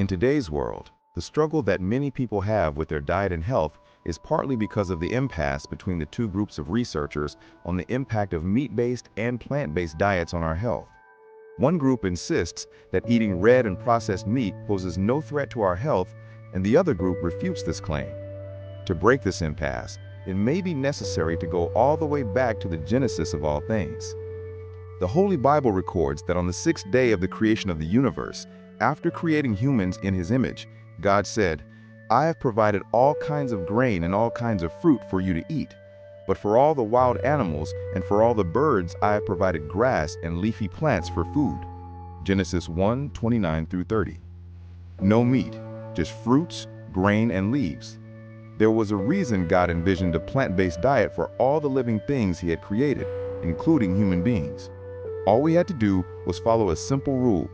In today's world, the struggle that many people have with their diet and health is partly because of the impasse between the two groups of researchers on the impact of meat-based and plant-based diets on our health. One group insists that eating red and processed meat poses no threat to our health, and the other group refutes this claim. To break this impasse, it may be necessary to go all the way back to the genesis of all things. The Holy Bible records that on the sixth day of the creation of the universe, after creating humans in His image, God said, "I have provided all kinds of grain and all kinds of fruit for you to eat. But for all the wild animals and for all the birds I have provided grass and leafy plants for food." Genesis 1:29-30. No meat, just fruits, grain, and leaves. There was a reason God envisioned a plant-based diet for all the living things He had created, including human beings. All we had to do was follow a simple rule,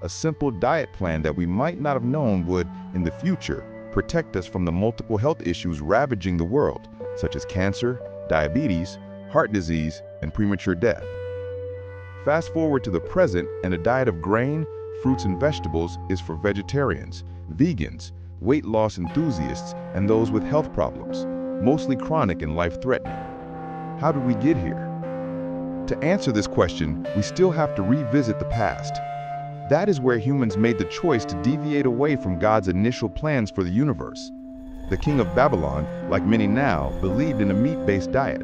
a simple diet plan that we might not have known would, in the future, protect us from the multiple health issues ravaging the world, such as cancer, diabetes, heart disease, and premature death. Fast forward to the present, and a diet of grain, fruits, and vegetables is for vegetarians, vegans, weight loss enthusiasts, and those with health problems, mostly chronic and life-threatening. How did we get here? To answer this question, we still have to revisit the past. That is where humans made the choice to deviate away from God's initial plans for the universe. The king of Babylon, like many now, believed in a meat-based diet.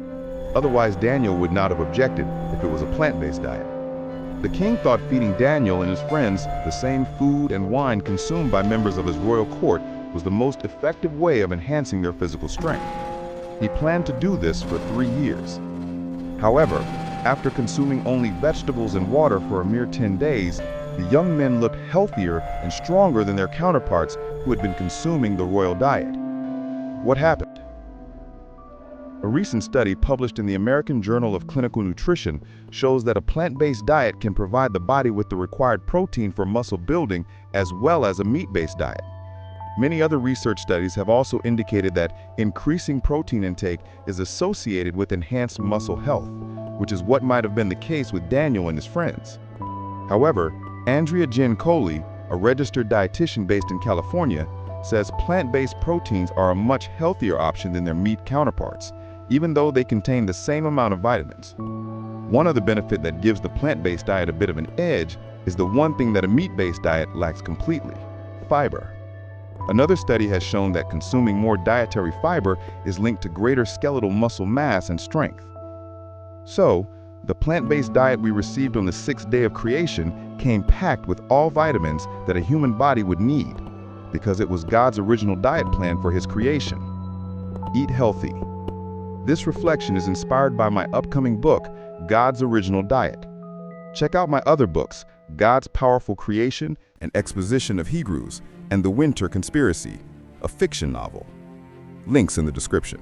Otherwise, Daniel would not have objected if it was a plant-based diet. The king thought feeding Daniel and his friends the same food and wine consumed by members of his royal court was the most effective way of enhancing their physical strength. He planned to do this for 3 years. However, after consuming only vegetables and water for a mere 10 days, the young men looked healthier and stronger than their counterparts who had been consuming the royal diet. What happened? A recent study published in the American Journal of Clinical Nutrition shows that a plant-based diet can provide the body with the required protein for muscle building as well as a meat-based diet. Many other research studies have also indicated that increasing protein intake is associated with enhanced muscle health, which is what might have been the case with Daniel and his friends. However, Andrea Jen Coley, a registered dietitian based in California, says plant-based proteins are a much healthier option than their meat counterparts, even though they contain the same amount of vitamins. One other benefit that gives the plant-based diet a bit of an edge is the one thing that a meat-based diet lacks completely: fiber. Another study has shown that consuming more dietary fiber is linked to greater skeletal muscle mass and strength. So, the plant-based diet we received on the sixth day of creation came packed with all vitamins that a human body would need, because it was God's original diet plan for His creation. Eat healthy. This reflection is inspired by my upcoming book, God's Original Diet. Check out my other books, God's Powerful Creation and Exposition of Hebrews, and The Winter Conspiracy, a fiction novel. Links in the description.